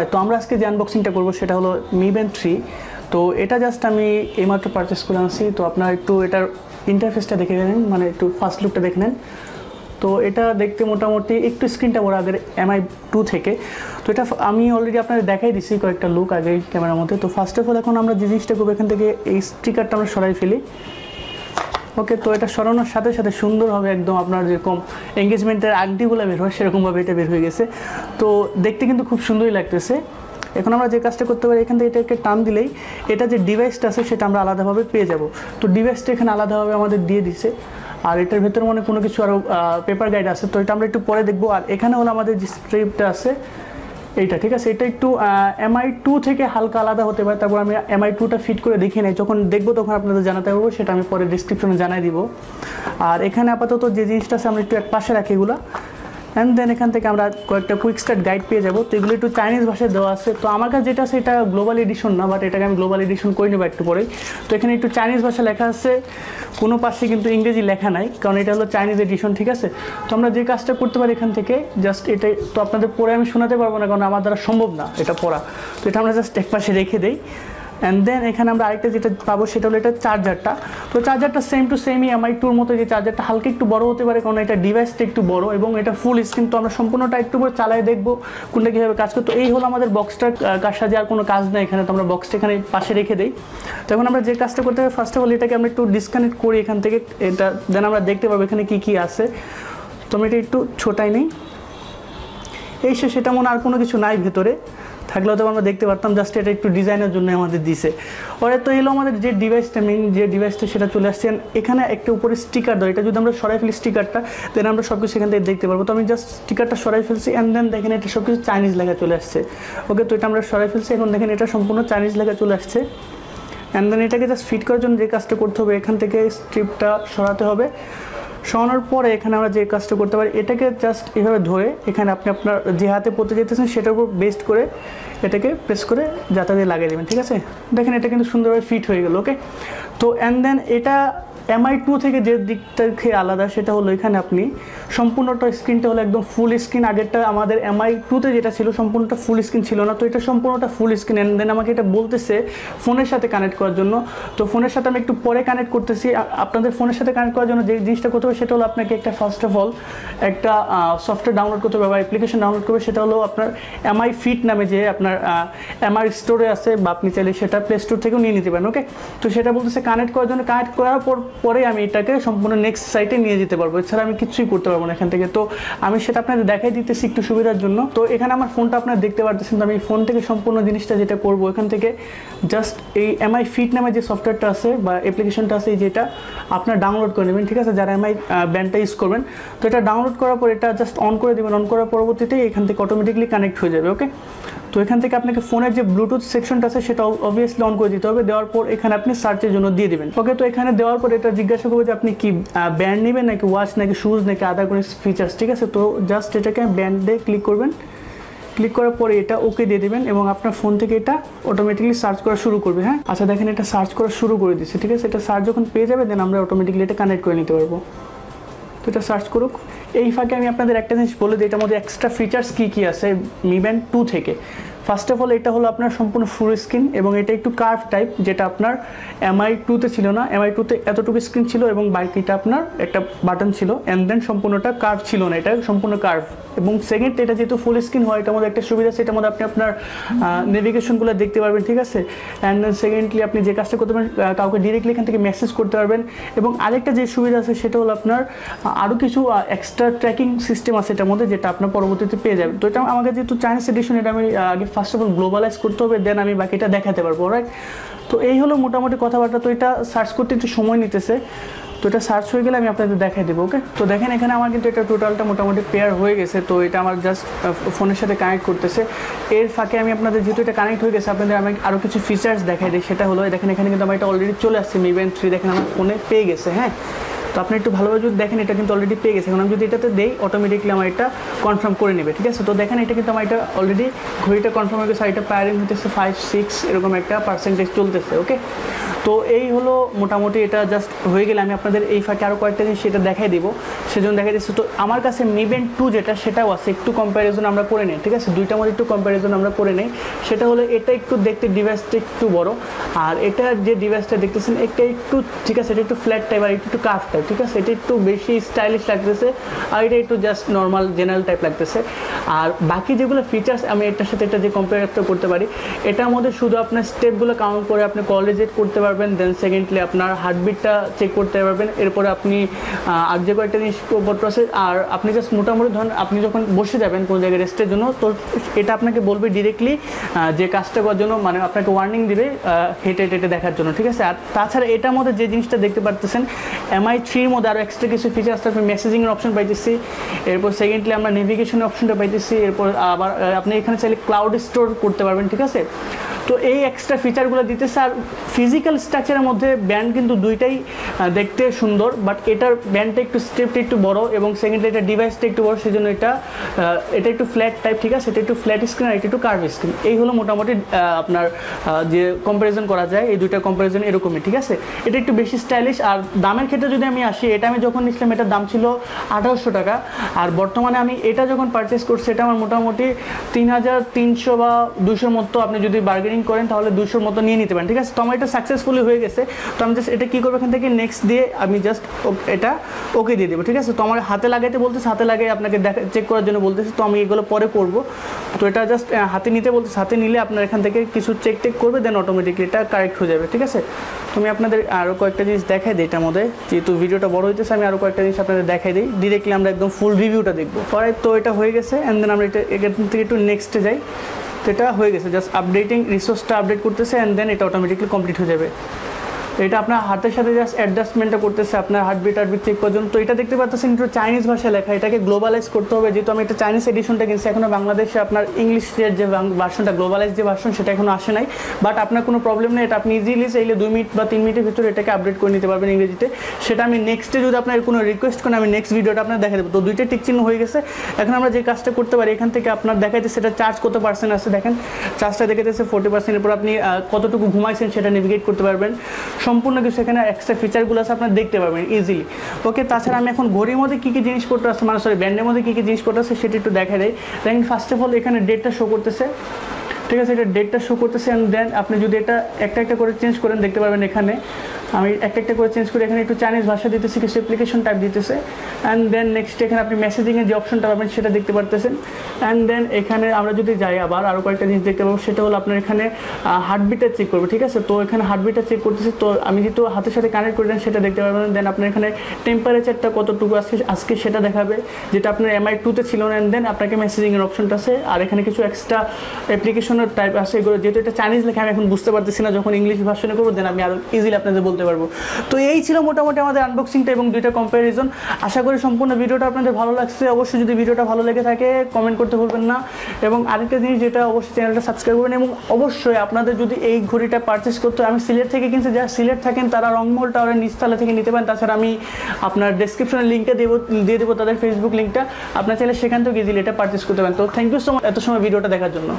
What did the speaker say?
Alright, তো আমরা আজকে যে আনবক্সিংটা করবো সেটা হলো Mi Band 3। তো এটা জাস্ট আমি এইমাত্র পারচেস করে আনছি। তো আপনারা একটু এটার ইন্টারফেসটা দেখে নেন, মানে একটু ফার্স্ট লুকটা দেখে নেন। তো এটা দেখতে মোটামুটি একটু স্ক্রিনটা বড় আগের Mi 2 থেকে। তো এটা আমি অলরেডি আপনাদের দেখাই দিচ্ছি কয়েকটা লুক আগে ক্যামেরার মধ্যে। তো ফার্স্ট অফ অল এখন আমরা যে জিনিসটা করবো, এখান থেকে এই স্টিকারটা আমরা সরাই ফেলি। ওকে, তো এটা সরানোর সাথে সাথে সুন্দর হবে একদম, আপনার যেরকম এঙ্গেজমেন্টের আংটিগুলো বের হয় সেরকমভাবে এটা বের হয়ে গেছে। তো দেখতে কিন্তু খুব সুন্দরই লাগতেছে। এখন আমরা যে কাজটা করতে পারি, এখান থেকে এটাকে টান দিলেই এটা যে ডিভাইসটা আছে সেটা আমরা আলাদাভাবে পেয়ে যাব। তো ডিভাইসটা এখানে আলাদাভাবে আমাদের দিয়ে দিছে। আর এটার ভেতরে মনে কোনো কিছু আরও পেপার গাইড আছে, তো এটা আমরা একটু পরে দেখবো। আর এখানে হলো আমাদের যে স্ট্রিপটা আছে এইটা, ঠিক আছে। এটা একটু Mi 2 থেকে হালকা আলাদা হতে পারে। তারপর আমি Mi 2টা ফিট করে দেখি নাই, যখন দেখবো তখন আপনাদের জানাতে পারবো, সেটা আমি পরে ডিসক্রিপশনে জানাই দিব। আর এখানে আপাতত যে জিনিসটা আছে আমরা একটু এক পাশে রাখি এগুলো। অ্যান্ড দেন এখান থেকে আমরা কয়েকটা কুইক স্টার্ট গাইড পেয়ে যাবো। তো এগুলো একটু চাইনিজ ভাষায় দেওয়া আছে। তো আমার কাছে যেটা আছে এটা গ্লোবাল এডিশন না, বাট এটাকে আমি গ্লোবাল এডিশন করে নেবো একটু পরেই। তো এখানে একটু চাইনিজ ভাষা লেখা আছে, কোনো পাশে কিন্তু ইংরেজি লেখা নাই, কারণ এটা হলো চাইনিজ এডিশন, ঠিক আছে। তো আমরা যে কাজটা করতে পারি এখান থেকে জাস্ট এটাই, তো আপনাদের পরে আমি শোনাতে পারবো না কারণ আমার দ্বারা সম্ভব না এটা পড়া। তো এটা আমরা জাস্ট এক পাশে রেখে দিই। অ্যান্ড দেন এখানে আমরা আরেকটা যেটা পাবো সেটা হলো এটা চার্জারটা। তো চার্জারটা সেম টু সেমই Mi 2 মতো, যে চার্জারটা হালকা একটু বড় হতে পারে কারণ এটা ডিভাইসটা একটু বড় এবং এটা ফুল স্ক্রিন। তো আমরা সম্পূর্ণটা একটু করে চালাই দেখবো কোনটা কীভাবে কাজ করে। তো এই হলো আমাদের বক্সটার কাজটা, আর কোনো কাজ নেই এখানে। তো আমরা বক্সটা এখানে পাশে রেখে দিই। তো এখন আমরা যে কাজটা করতে হবে, ফার্স্ট অফ অল এটাকে আমরা একটু ডিসকানেক্ট করি এখান থেকে। এটা দেন আমরা দেখতে পাবো এখানে কী কী আছে। তো আমি এটা একটু ছোটাই নেই, এই সেটা মনে আর কোনো কিছু নাই ভেতরে, থাকলেও তো আমরা দেখতে পারতাম। জাস্ট এটা একটু ডিজাইনের জন্য আমাদের দিছে। ওরে তো এলো আমাদের যে ডিভাইসটা, মেইন যে ডিভাইসটা সেটা চলে আসছে। এখানে একটা উপরে স্টিকার দেয়, এটা যদি আমরা সরাই ফেলি স্টিকারটা, দেন আমরা সব কিছু এখান থেকে দেখতে পারবো। তো আমি জাস্ট স্টিকারটা সরাই ফেলছি অ্যান্ড দেন দেখেন এটা সব কিছু চাইনিজ লেখা চলে আসছে। ওকে, তো এটা আমরা সরাই ফেলছি। এখন দেখেন এটা সম্পূর্ণ চাইনিজ লেখা চলে আসছে। অ্যান্ড দেন এটাকে জাস্ট ফিট করার জন্য যে কাজটা করতে হবে, এখান থেকে স্ট্রিপটা সরাতে হবে। সরানোর পরে এখানে আমরা যে কাজটা করতে পারি, এটাকে জাস্ট এভাবে ধরে এখানে আপনি আপনার যে হাতে পড়তে যেতেছেন সেটার উপর বেস্ট করে এটাকে প্রেস করে যাতা দিয়ে লাগিয়ে দেবেন, ঠিক আছে। দেখেন এটা কিন্তু সুন্দরভাবে ফিট হয়ে গেল। ওকে, তো অ্যান্ড দেন এটা Mi 2 থেকে যে দিকটা খেয়ে আলাদা সেটা হলো এখানে আপনি সম্পূর্ণটা স্ক্রিনটা হলো একদম ফুল স্ক্রিন। আগেরটা আমাদের Mi 2তে যেটা ছিল সম্পূর্ণটা ফুল স্ক্রিন ছিল না, তো এটা সম্পূর্ণটা ফুল স্ক্রিন। অ্যান্ড দেন আমাকে এটা বলতেছে ফোনের সাথে কানেক্ট করার জন্য। তো ফোনের সাথে আমি একটু পরে কানেক্ট করতেছি। আপনাদের ফোনের সাথে কানেক্ট করার জন্য যে জিনিসটা করতে হবে সেটা হলো আপনাকে একটা ফার্স্ট অফ অল একটা সফটওয়্যার ডাউনলোড করতে হবে বা অ্যাপ্লিকেশন ডাউনলোড করবে। সেটা হলো আপনার Mi Fit নামে যে আপনার Mi স্টোরে আছে, বা আপনি চাইলে সেটা প্লে স্টোর থেকেও নিয়ে নিতে পারেন। ওকে, তো সেটা বলতেছে কানেক্ট করার জন্য। কানেক্ট করার পরে আমি এটাকে সম্পূর্ণ নেক্সট সাইটে নিয়ে যেতে পারবো, এছাড়া আমি কিছুই করতে পারবো না এখান থেকে। তো আমি সেটা আপনাদের দেখাই দিতেছি একটু সুবিধার জন্য। তো এখানে আমার ফোনটা আপনারা দেখতে পারতেছেন। তো আমি ফোন থেকে সম্পূর্ণ জিনিসটা যেটা করবো, এখান থেকে জাস্ট এই Mi Fit নামে যে সফটওয়্যারটা আছে বা অ্যাপ্লিকেশনটা আছে, যেটা আপনার ডাউনলোড করে নেবেন, ঠিক আছে, যারা Mi ব্যান্ডটা ইউজ করবেন। তো এটা ডাউনলোড করার পর এটা জাস্ট অন করে দেবেন। অন করার পরবর্তীতে এখান থেকে অটোমেটিকলি কানেক্ট হয়ে যাবে। ওকে, তো এখান থেকে আপনাকে ফোনের যে ব্লুটুথ সেকশনটা আছে সেটা অবভিয়াসলি অন করে দিতে হবে। দেওয়ার পর এখানে আপনি সার্চের জন্য দিয়ে দেবেন। ওকে, তো এখানে দেওয়ার পর এটা জিজ্ঞাসা করবে যে আপনি কি ব্যান্ড নেবেন নাকি ওয়াচ নাকি শুজ নাকি আদার কোনো ফিচার্স, ঠিক আছে। তো জাস্ট এটাকে ব্যান্ডে ক্লিক করবেন। ক্লিক করার পরে এটা ওকে দিয়ে দেবেন এবং আপনার ফোন থেকে এটা অটোমেটিকলি সার্চ করা শুরু করবে। হ্যাঁ, আচ্ছা দেখেন এটা সার্চ করা শুরু করে দিচ্ছে, ঠিক আছে। এটা সার্চ যখন পেয়ে যাবে দেন আমরা অটোমেটিকলি এটা কানেক্ট করে নিতে পারবো। তো এটা সার্চ করুক। এই ফাঁকে আমি আপনাদের একটা জিনিস বলে দিই, এটার মধ্যে এক্সট্রা ফিচার্স কী কী আছে Mi Band 2 থেকে। ফার্স্ট অফ অল এটা হলো আপনার সম্পূর্ণ ফুল স্ক্রিন এবং এটা একটু কার্ভ টাইপ, যেটা আপনার Mi 2তে ছিল না। Mi 2তে এতটুকু স্ক্রিন ছিল এবং বাকিটা আপনার একটা বাটন ছিল। অ্যান্ড দেন সম্পূর্ণটা কার্ভ ছিল না, এটা সম্পূর্ণ কার্ভ। এবং সেকেন্ড, এটা যেহেতু ফুল স্ক্রিন হয় এটার মধ্যে একটা সুবিধা আছে, এটার মধ্যে আপনি আপনার নেভিগেশনগুলো দেখতে পারবেন, ঠিক আছে। অ্যান্ড দেন সেকেন্ডলি আপনি যে কাজটা করতে পারেন, কাউকে ডিরেক্টলি এখান থেকে মেসেজ করতে পারবেন। এবং আরেকটা যে সুবিধা আছে সেটা হলো আপনার আরও কিছু এক্সট্রা ট্র্যাকিং সিস্টেম আছে এটার মধ্যে, যেটা আপনার পরবর্তীতে পেয়ে যাবেন। তো এটা আমাকে যেহেতু চাইনিজ এডিশন, এটা আমি আগে ফার্স্ট অফ অল গ্লোবালাইজ করতে হবে, দেন আমি বাকিটা দেখাতে পারবো, রাইট। তো এই হলো মোটামুটি কথাবার্তা। তো এটা সার্চ করতে একটু সময় নিতেছে, তো এটা সার্চ হয়ে গেলে আমি আপনাদের দেখাই দেবো। ওকে, তো দেখেন এখানে আমার কিন্তু এটা টোটালটা মোটামুটি পেয়ার হয়ে গেছে। তো এটা আমার জাস্ট ফোনের সাথে কানেক্ট করতেছে। এর ফাঁকে আমি আপনাদের যেহেতু এটা কানেক্ট হয়ে গেছে, আপনাদের আমি আরও কিছু ফিচার্স দেখাই দিই। সেটা হলো দেখেন এখানে কিন্তু আমার এটা অলরেডি চলে আসছে, Mi Band 3 দেখেন আমার ফোনে পেয়ে গেছে। হ্যাঁ, তো আপনি একটু ভালোভাবে যদি দেখেন এটা কিন্তু অলরেডি পেয়ে গেছে। এখন আমি যদি এটাতে দেই অটোমেটিকলি আমার এটা কনফার্ম করে নেবে, ঠিক আছে। তো দেখেন এটা কিন্তু আমার এটা অলরেডি ঘড়িটা কনফার্ম হয়ে গেছে। এটা পায়ারিং হতেছে 5-6 এরকম একটা পার্সেন্টেজ চলতেছে। ওকে, তো এই হলো মোটামুটি, এটা জাস্ট হয়ে গেলে আমি আপনাদের এই ফাঁকে আরও কয়েকটা জিনিস সেটা দেখাই দিব, সেজন্য দেখাই দিচ্ছি। তো আমার কাছে Mi Band 2 যেটা সেটাও আছে, একটু কম্প্যারিজন আমরা করে নিই, ঠিক আছে, দুইটার মধ্যে একটু কম্প্যারিজন আমরা করে নিই। সেটা হলো এটা একটু দেখতে ডিভাইসটা একটু বড়, আর এটা যে ডিভাইসটা দেখতেছেন এটা একটু, ঠিক আছে, এটা একটু ফ্ল্যাট টাইপ আর একটু কার্ভ টাইপ, ঠিক আছে, এটা একটু বেশি স্টাইলিশ লাগতেছে, আর এটা একটু জাস্ট নর্মাল জেনারেল টাইপ লাগতেছে। আর বাকি যেগুলো ফিচার্স আমি এটার সাথে এটা যে কম্পেয়ার করতে পারি, এটার মধ্যে শুধু আপনার স্টেপগুলো কাউন্ট করে আপনি কল রিজেক্ট করতে পারবেন, দেন সেকেন্ডলি আপনার হার্টবিটটা চেক করতে পারবেন, এরপরে আপনি আর যে কয়েকটা জিনিসপত্র আছে। আর আপনি জাস্ট মোটামুটি ধরুন আপনি যখন বসে যাবেন কোনো জায়গায় রেস্টের জন্য, তো এটা আপনাকে বলবে ডিরেক্টলি যে কাজটা করার জন্য, মানে আপনাকে ওয়ার্নিং দিবে হেঁটে হেঁটে দেখার জন্য, ঠিক আছে। আর তাছাড়া এটার মধ্যে যে জিনিসটা দেখতে পারতেছেন Mi 3-র মধ্যে আরও এক্সট্রা কিছু ফিচার আছে, আপনি মেসেজিংয়ের অপশন পাইতেছি, এরপর সেকেন্ডলি আমরা নেভিগেশনের অপশনটা পাইতেছি, এরপর আবার আপনি এখানে চাইলে ক্লাউড স্টোর করতে পারবেন, ঠিক আছে। তো এই এক্সট্রা ফিচারগুলো দিতেছে। আর ফিজিক্যাল স্ট্রাকচারের মধ্যে ব্যান্ড কিন্তু দুইটাই দেখতে সুন্দর, বাট এটার ব্যান্ডটা একটু স্টেপটা একটু বড়, এবং সেকেন্ডলি এটা ডিভাইসটা একটু বড়, সেই জন্য এটা একটু ফ্ল্যাট টাইপ, ঠিক আছে, এটা একটু ফ্ল্যাট স্ক্রিন আর এটা একটু কার্ভ স্ক্রিন। এই হলো মোটামুটি আপনার যে কম্প্যারিজন করা যায়, এই দুইটা কম্প্যারিজন এরকমই, ঠিক আছে। এটা একটু বেশি স্টাইলিশ। আর দামের ক্ষেত্রে যদি আমি আসি, এটা আমি যখন নিয়েছিলাম এটার দাম ছিল 2800 টাকা, আর বর্তমানে আমি এটা যখন পারচেস করছি এটা আমার মোটামুটি 3300 বা 200 মতো, আপনি যদি বার্গেনিং করেন তাহলে 200 মতো নিয়ে নিতে পারেন, ঠিক আছে। তো আমার এটা সাকসেসফুলি হয়ে গেছে। তো আমি জাস্ট এটা কী করবো, এখান থেকে নেক্সট দিয়ে আমি জাস্ট এটা ওকে দিয়ে দেবো, ঠিক আছে। তো আমার হাতে লাগাইতে বলতেছে, হাতে লাগিয়ে আপনাকে চেক করার জন্য বলতেছে, তো আমি এগুলো পরে করবো। তো এটা জাস্ট হাতে নিতে বলতেছে, হাতে নিলে আপনার এখান থেকে কিছু চেক টেক করবে, দেন অটোমেটিকলি এটা কারেক্ট হয়ে যাবে, ঠিক আছে। তো আমি আপনাদের আরও কয়েকটা জিনিস দেখাই দিই এটার মধ্যে, যেহেতু ভিডিওটা বড় হইতেছে আমি আরও কয়েকটা জিনিস আপনাদের দেখাই দিই, ডিরেক্টলি আমরা একদম ফুল রিভিউটা দেখবো পরে। তো এটা হয়ে গেছে, অ্যান্ড দেন আমরা এটা এখান থেকে একটু নেক্সটে যাই। তো এটা হয়ে গেছে, জাস্ট আপডেটিং রিসোর্সটা আপডেট করতেছে, অ্যান্ড দেন এটা অটোমেটিকলি কমপ্লিট হয়ে যাবে। এটা আপনার হাতের সাথে জাস্ট অ্যাডজাস্টমেন্টটা করতেছে আপনার হার্টবিট চেক করার জন্য। তো এটা দেখতে পাচ্ছেন একটু চাইনিজ ভাষায় লেখা, এটাকে গ্লোবালাইজ করতে হবে, যেহেতু আমি এটা চাইনিজ এডিশনটা কিনছি, এখনও বাংলাদেশে আপনার ইংলিশের যে ভার্সনটা গ্লোবালাইজ যে ভার্সন সেটা এখনও আসে নাই। বাট আপনার কোনো প্রবলেম নেই, এটা আপনি ইজিলি চাইলে 2 মিনিট বা 3 মিনিটের ভিতরে এটাকে আপডেট করে নিতে পারবেন ইংরেজিতে। সেটা আমি নেক্সটে যদি আপনার কোনো রিকোয়েস্ট করেন, আমি নেক্সট ভিডিওটা আপনার দেখা দেবো। তো দুইটা টিক চিহ্ন হয়ে গেছে। এখন আমরা যে কাজটা করতে পারি, এখান থেকে আপনার দেখাইতে সেটা চার্জ কত পার্সেন্ট আছে, দেখেন চার্জটা দেখাইতেছে 40%। এরপর আপনি কতটুকু ঘুমাইছেন সেটা নেভিগেট করতে পারবেন, সম্পূর্ণ কিছু এখানে এক্সট্রা ফিচারগুলো আছে আপনারা দেখতে পাবেন ইজিলি। ওকে, তাছাড়া আমি এখন ঘড়ির মধ্যে কী কী জিনিসপত্র আছে, মানে সরি ব্যান্ডের মধ্যে কী কী জিনিসপত্র আছে সেটা একটু দেখা দেয়। দেখেন ফার্স্ট অফ অল এখানে ডেটটা শো করতেছে, ঠিক আছে, এটা ডেটটা শো করতেছে। অ্যান্ড দেন আপনি যদি এটা একটা একটা করে চেঞ্জ করেন দেখতে পারবেন, এখানে আমি একটা একটা করে চেঞ্জ করে এখানে একটু চাইনিজ ভাষা দিতেছি, কিছু অ্যাপ্লিকেশন টাইপ দিতেছে। অ্যান্ড দেন নেক্সট এখানে আপনি মেসেজিংয়ের যে অপশনটা পাবেন সেটা দেখতে পারতেছেন। অ্যান্ড দেন এখানে আমরা যদি যাই আবার আরও কয়েকটা জিনিস দেখতে পাবো, সেটা হলো আপনার এখানে হার্টবিটটা চেক করবো, ঠিক আছে। তো এখানে হার্টবিটটা চেক করতেছি, তো আমি যেহেতু হাতের সাথে কানেক্ট করে দেন সেটা দেখতে পারবেন। দেন আপনার এখানে টেম্পারেচারটা কতটুকু আজকে সেটা দেখাবে, যেটা আপনার Mi 2-তে ছিল না। অ্যান্ড দেন আপনাকে মেসেজিংয়ের অপশনটা আছে, আর এখানে কিছু এক্সট্রা অ্যাপ্লিকেশনের টাইপ আছে, এগুলো যেহেতু এটা চাইনিজ লেখা আমি এখন বুঝতে পারতেছি না, যখন ইংলিশ ভার্সনে করবো দেন আমি আরও ইজিলি আপনাদের বলতে পারবো। তো এই ছিল মোটামুটি আমাদের আনবক্সিংটা এবং দুইটা কম্প্যারিজন। আশা করি সম্পূর্ণ ভিডিওটা আপনাদের ভালো লাগছে। অবশ্যই যদি ভিডিওটা ভালো লেগে থাকে কমেন্ট করতে ভুলবেন না, এবং আরেকটা জিনিস যেটা অবশ্যই চ্যানেলটা সাবস্ক্রাইব করবেন। এবং অবশ্যই আপনাদের যদি এই ঘড়িটা পারচেস করতে হয়, আমি সিলেট থেকে কিনছি, যারা সিলেট থাকেন তারা রংমহল টাওয়ারের নিচতলা থেকে নিতে পারেন। তাছাড়া আমি আপনার ডেসক্রিপশনের লিঙ্কটা দিয়ে দেবো তাদের ফেসবুক লিঙ্কটা, আপনার চাইলে সেখান থেকে ইজিলি এটা পারচেস করতে পারেন। তো থ্যাংক ইউ সো মাচ এত সময় ভিডিওটা দেখার জন্য।